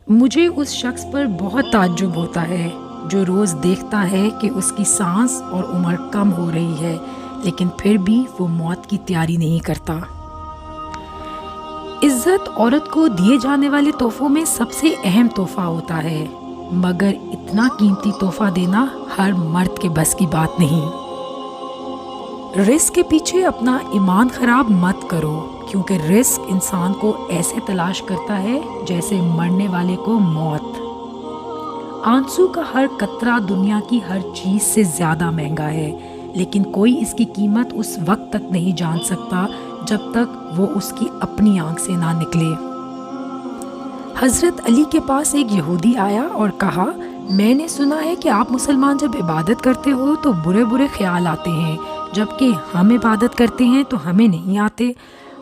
مجھے اس شخص پر بہت تعجب ہوتا ہے جو روز دیکھتا ہے کہ اس کی سانس اور عمر کم ہو رہی ہے، لیکن پھر بھی وہ موت کی تیاری نہیں کرتا۔ عزت عورت کو دیے جانے والے تحفوں میں سب سے اہم تحفہ ہوتا ہے، مگر اتنا قیمتی تحفہ دینا ہر مرد کے بس کی بات نہیں۔ رزق کے پیچھے اپنا ایمان خراب مت کرو، کیونکہ رزق انسان کو ایسے تلاش کرتا ہے جیسے مرنے والے کو موت۔ آنسو کا ہر قطرہ دنیا کی ہر چیز سے زیادہ مہنگا ہے، لیکن کوئی اس کی قیمت اس وقت تک نہیں جان سکتا جب تک وہ اس کی اپنی آنکھ سے نہ نکلے۔ حضرت علی کے پاس ایک یہودی آیا اور کہا، میں نے سنا ہے کہ آپ مسلمان جب عبادت کرتے ہو تو برے برے خیال آتے ہیں، جبکہ ہم عبادت کرتے ہیں تو ہمیں نہیں آتے۔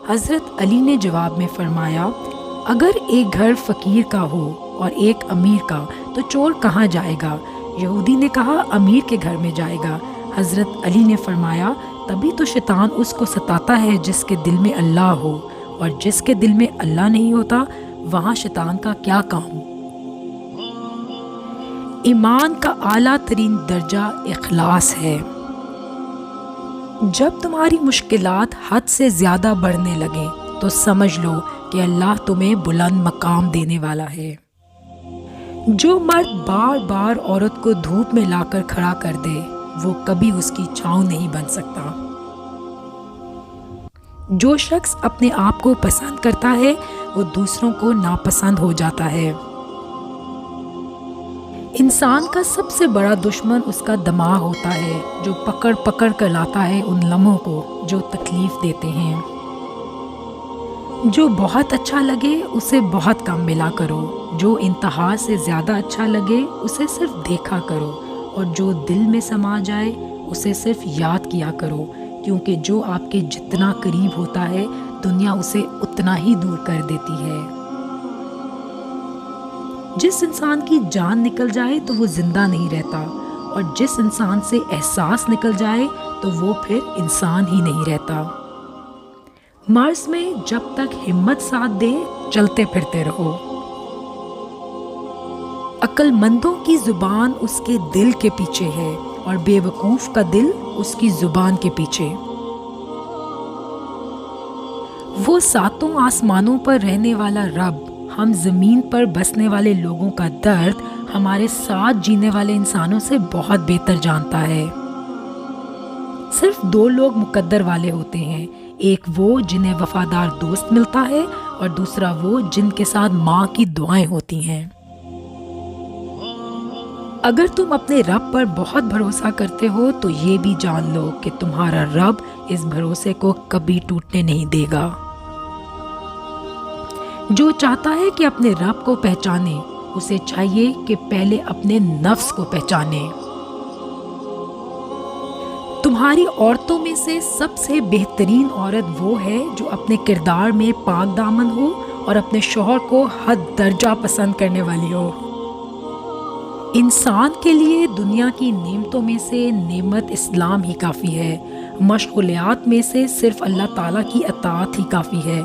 حضرت علی نے جواب میں فرمایا، اگر ایک گھر فقیر کا ہو اور ایک امیر کا تو چور کہاں جائے گا؟ یہودی نے کہا، امیر کے گھر میں جائے گا۔ حضرت علی نے فرمایا، تبھی تو شیطان اس کو ستاتا ہے جس کے دل میں اللہ ہو، اور جس کے دل میں اللہ نہیں ہوتا وہاں شیطان کا کیا کام؟ ایمان کا اعلیٰ ترین درجہ اخلاص ہے۔ جب تمہاری مشکلات حد سے زیادہ بڑھنے لگیں تو سمجھ لو کہ اللہ تمہیں بلند مقام دینے والا ہے۔ جو مرد بار بار عورت کو دھوپ میں لا کر کھڑا کر دے وہ کبھی اس کی چھاؤں نہیں بن سکتا۔ جو شخص اپنے آپ کو پسند کرتا ہے وہ دوسروں کو ناپسند ہو جاتا ہے۔ انسان کا سب سے بڑا دشمن اس کا دماغ ہوتا ہے، جو پکڑ پکڑ کر لاتا ہے ان لمحوں کو جو تکلیف دیتے ہیں۔ جو بہت اچھا لگے اسے بہت کم ملا کرو، جو انتہا سے زیادہ اچھا لگے اسے صرف دیکھا کرو، اور جو دل میں سما جائے اسے صرف یاد کیا کرو، کیونکہ جو آپ کے جتنا قریب ہوتا ہے دنیا اسے اتنا ہی دور کر دیتی ہے۔ جس انسان کی جان نکل جائے تو وہ زندہ نہیں رہتا، اور جس انسان سے احساس نکل جائے تو وہ پھر انسان ہی نہیں رہتا۔ مرض میں جب تک ہمت ساتھ دے چلتے پھرتے رہو۔ عقل مندوں کی زبان اس کے دل کے پیچھے ہے، اور بے وقوف کا دل اس کی زبان کے پیچھے۔ وہ ساتوں آسمانوں پر رہنے والا رب ہم زمین پر بسنے والے لوگوں کا درد ہمارے ساتھ جینے والے انسانوں سے بہت بہتر جانتا ہے۔ صرف دو لوگ مقدر والے ہوتے ہیں، ایک وہ جنہیں وفادار دوست ملتا ہے، اور دوسرا وہ جن کے ساتھ ماں کی دعائیں ہوتی ہیں۔ اگر تم اپنے رب پر بہت بھروسہ کرتے ہو تو یہ بھی جان لو کہ تمہارا رب اس بھروسے کو کبھی ٹوٹنے نہیں دے گا۔ جو چاہتا ہے کہ اپنے رب کو پہچانے اسے چاہیے کہ پہلے اپنے نفس کو پہچانے۔ تمہاری عورتوں میں سے سب سے بہترین عورت وہ ہے جو اپنے کردار میں پاک دامن ہو اور اپنے شوہر کو حد درجہ پسند کرنے والی ہو۔ انسان کے لیے دنیا کی نعمتوں میں سے نعمت اسلام ہی کافی ہے، مشغولیات میں سے صرف اللہ تعالیٰ کی اطاعت ہی کافی ہے،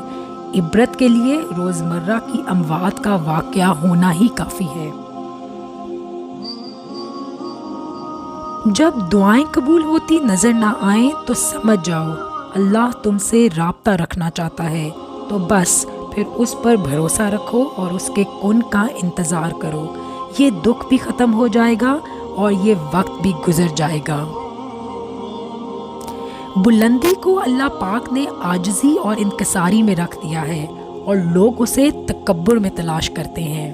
عبرت کے لیے روزمرہ کی اموات کا واقعہ ہونا ہی کافی ہے۔ جب دعائیں قبول ہوتی نظر نہ آئیں تو سمجھ جاؤ اللہ تم سے رابطہ رکھنا چاہتا ہے، تو بس پھر اس پر بھروسہ رکھو اور اس کے کن کا انتظار کرو۔ یہ دکھ بھی ختم ہو جائے گا اور یہ وقت بھی گزر جائے گا۔ بلندی کو اللہ پاک نے عاجزی اور انکساری میں رکھ دیا ہے، اور لوگ اسے تکبر میں تلاش کرتے ہیں۔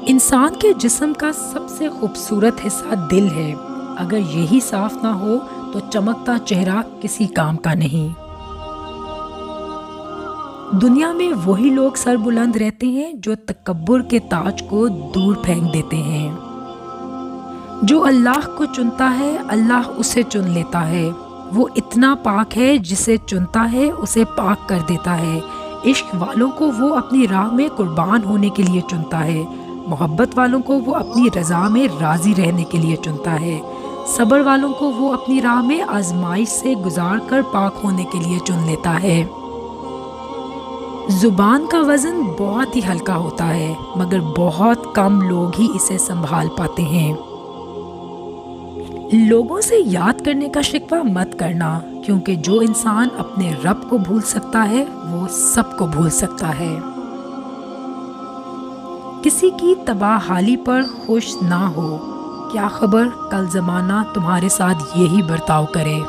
انسان کے جسم کا سب سے خوبصورت حصہ دل ہے، اگر یہی صاف نہ ہو تو چمکتا چہرہ کسی کام کا نہیں۔ دنیا میں وہی لوگ سر بلند رہتے ہیں جو تکبر کے تاج کو دور پھینک دیتے ہیں۔ جو اللہ کو چنتا ہے اللہ اسے چن لیتا ہے، وہ اتنا پاک ہے جسے چنتا ہے اسے پاک کر دیتا ہے۔ عشق والوں کو وہ اپنی راہ میں قربان ہونے کے لیے چنتا ہے، محبت والوں کو وہ اپنی رضا میں راضی رہنے کے لیے چنتا ہے، صبر والوں کو وہ اپنی راہ میں آزمائش سے گزار کر پاک ہونے کے لیے چن لیتا ہے۔ زبان کا وزن بہت ہی ہلکا ہوتا ہے، مگر بہت کم لوگ ہی اسے سنبھال پاتے ہیں۔ لوگوں سے یاد کرنے کا شکوہ مت کرنا، کیونکہ جو انسان اپنے رب کو بھول سکتا ہے وہ سب کو بھول سکتا ہے۔ کسی کی تباہ حالی پر خوش نہ ہو، کیا خبر کل زمانہ تمہارے ساتھ یہی برتاؤ کرے۔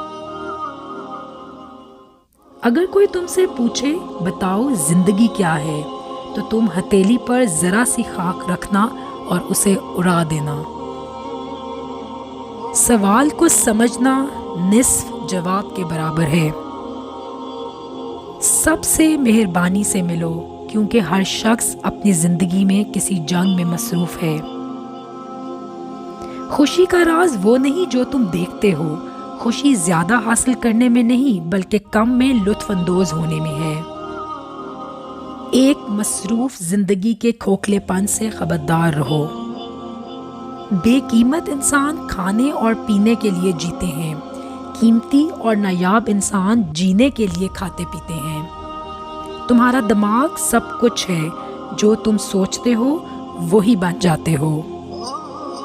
اگر کوئی تم سے پوچھے بتاؤ زندگی کیا ہے، تو تم ہتھیلی پر ذرا سی خاک رکھنا اور اسے اڑا دینا۔ سوال کو سمجھنا نصف جواب کے برابر ہے۔ سب سے مہربانی سے ملو، کیونکہ ہر شخص اپنی زندگی میں کسی جنگ میں مصروف ہے۔ خوشی کا راز وہ نہیں جو تم دیکھتے ہو، خوشی زیادہ حاصل کرنے میں نہیں بلکہ کم میں لطف اندوز ہونے میں ہے۔ ایک مصروف زندگی کے کھوکھلے پن سے خبردار رہو۔ بے قیمت انسان کھانے اور پینے کے لیے جیتے ہیں، قیمتی اور نایاب انسان جینے کے لیے کھاتے پیتے ہیں۔ تمہارا دماغ سب کچھ ہے، جو تم سوچتے ہو وہی بن جاتے ہو۔